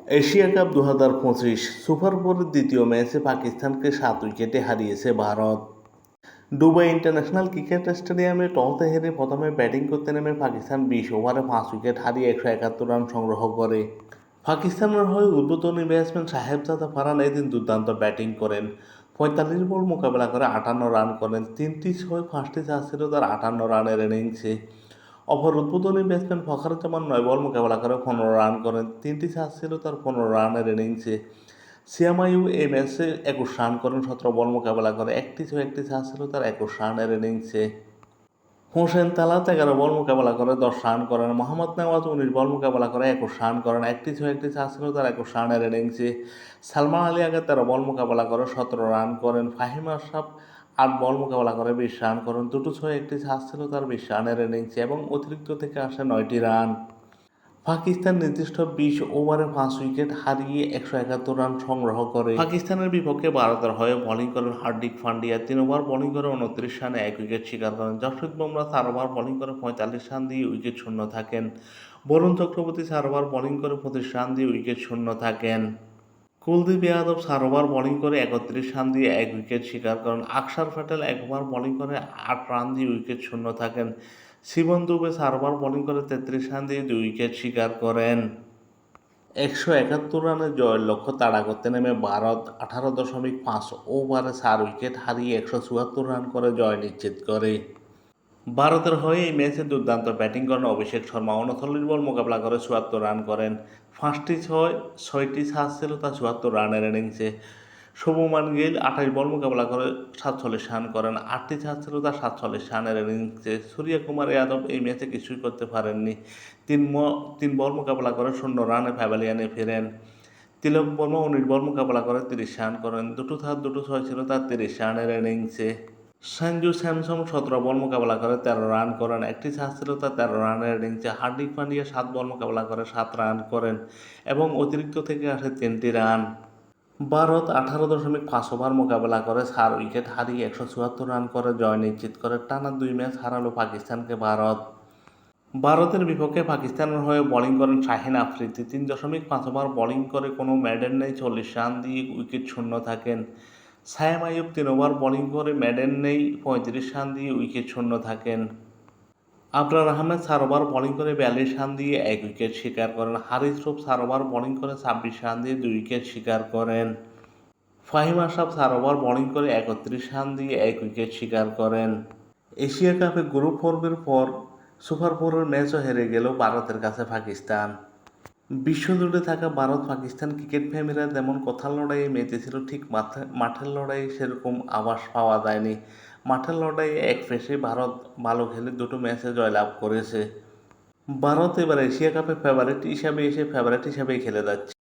Asia cup 2025 super ফোরের দ্বিতীয় ম্যাচে পাকিস্তানকে 7 উইকেটে হারিয়েছে ভারত। দুবাই ইন্টারন্যাশনাল ক্রিকেট স্টেডিয়ামে টসে হেরে প্রথমে ব্যাটিং করতে নেমে পাকিস্তান 20 ওভারে 5 উইকেট হারিয়ে 171 রান সংগ্রহ করে। পাকিস্তানের হয়ে উদ্বোধনী ব্যাটসম্যান সাহেবজাদা ফারহান এদিন দুর্দান্ত ব্যাটিং করেন। 45 বল মোকাবেলা করে 58 রান করেন। 3টি 6 5টি 4 ছিল তার 58 রানের ইনিংসে। অপর উদ্বোধনী ব্যাটসম্যান ফখরুজ্জামান 9 বল মোকাবেলা করে 15 রান করেন। 3টি 4 ছিল তার 15 রানের ইনিংসে। সিয়াম আইয়ুব এই ম্যাচে 21 রান করেন 17 বল মোকাবেলা করে। একটি 6 একটি 4 ছিল তার 21 রানের ইনিংসে। হোসেন তালাত 11 বল মোকাবেলা করে 10 রান করেন। মোহাম্মদ নেওয়াজ 19 বল মোকাবেলা করে 21 রান করেন। একটি 6 একটি 4 ছিল তার 21 রানের ইনিংসে। সালমান আলী আগে 13 বল মোকাবেলা করে 17 রান করেন। ফাহিম আশরাফ 8 বল মোকাবেলা করে 20 রান করেন। দুটো 6 একটি 4 ছিল তার 20 রানের ইনিংসে এবং অতিরিক্ত থেকে আসে 9টি রান। পাকিস্তান নির্দিষ্ট 20 ওভারে 5 উইকেট হারিয়ে 171 রান সংগ্রহ করে। পাকিস্তানের বিপক্ষে ভারতের হয়ে বোলিং করেন হার্দিক পান্ডিয়া। 3 ওভার বোলিং করে 29 রানে 1 উইকেট শিকার করেন। জসপ্রীত বুমরাহ 4 ওভার বোলিং করে 45 রান দিয়ে উইকেট শূন্য থাকেন। বরুণ চক্রবর্তী 4 ওভার বোলিং করে 25 রান দিয়ে উইকেট শূন্য থাকেন। কুলদীপ যাদব 4 ওভার বোলিং করে 31 রান দিয়ে 1 উইকেট শিকার করেন। আকসার প্যাটেল 1 ওভার বোলিং করে 8 রান দিয়ে উইকেট শূন্য থাকেন। শিবম দুবে 4 ওভার বোলিং করে 33 রান দিয়ে 2 উইকেট শিকার করেন। 171 রানের জয়ের লক্ষ্য তাড়া করতে নেমে ভারত 18.5 ওভারে 4 উইকেট হারিয়ে 174 রান করে জয় নিশ্চিত করে। ভারতের হয়ে এই ম্যাচে দুর্দান্ত ব্যাটিং করেন অভিষেক শর্মা। 39 বল মোকাবেলা করে 74 রান করেন। 5টি 6টি 4 ছিল তার 74 রানের ইনিংসে। শুভমান গিল 28 বল মোকাবেলা করে 47 রান করেন। 8টি 4 ছিল তার 47 রানের ইনিংসে। সূর্যকুমার যাদব এই ম্যাচে কিছুই করতে পারেননি। 3 বল মোকাবেলা করে 0 রানে প্যাভিলিয়নে ফেরেন। তিলক বর্মা 19 বল মোকাবেলা করে 30 রান করেন। দুটো 6 ছিল তার 30 রানের ইনিংসে। সঞ্জু স্যামসন 17 বল মোকাবেলা করে 13 রান করেন। একটি 4 ছিল তার 13 রানের ইনিংসে। হার্দিক পান্ডিয়া 7 বল মোকাবেলা করে 7 রান করেন এবং অতিরিক্ত থেকে আসে 3টি রান। ভারত 18.5 ওভার মোকাবেলা করে 4 উইকেট হারিয়ে 174 রান করে জয় নিশ্চিত করে। টানা 2 ম্যাচ হারালো পাকিস্তানকে ভারত। ভারতের বিপক্ষে পাকিস্তানের হয়ে বোলিং করেন শাহিন আফ্রিদি। 3.5 ওভার বোলিং করে কোনো মেডেন নেই 40 রান দিয়ে উইকেট শূন্য থাকেন। সায়েম আইয়ুব 3 ওভার বোলিং করে মেডেন নেই 35 রান দিয়ে উইকেট শূন্য থাকেন। আবরার আহমেদ 4 ওভার বোলিং করে 42 রান দিয়ে 1 উইকেট শিকার করেন। হারিস রূপ 4 ওভার বোলিং করে 26 রান দিয়ে 2 উইকেট শিকার করেন। ফাহিম আশরাফ 4 ওভার বোলিং করে 31 রান দিয়ে 1 উইকেট শিকার করেন। এশিয়া কাপে গ্রুপ পর্বের পর সুপার ফোরের ম্যাচও হেরে গেল ভারতের কাছে পাকিস্তান। বিশ্বজুড়ে থাকা ভারত পাকিস্তান ক্রিকেট প্রেমীরা যেমন কথার লড়াইয়ে মেতেছিল, ঠিক মাঠের লড়াইয়ে সেরকম আভাস পাওয়া যায়নি। মাঠের লড়াইয়ে এক পেশে ভারত ভালো খেলে 2টো ম্যাচে জয়লাভ করেছে। ভারত এবার এশিয়া কাপে ফেভারিট হিসাবেই খেলে যাচ্ছে।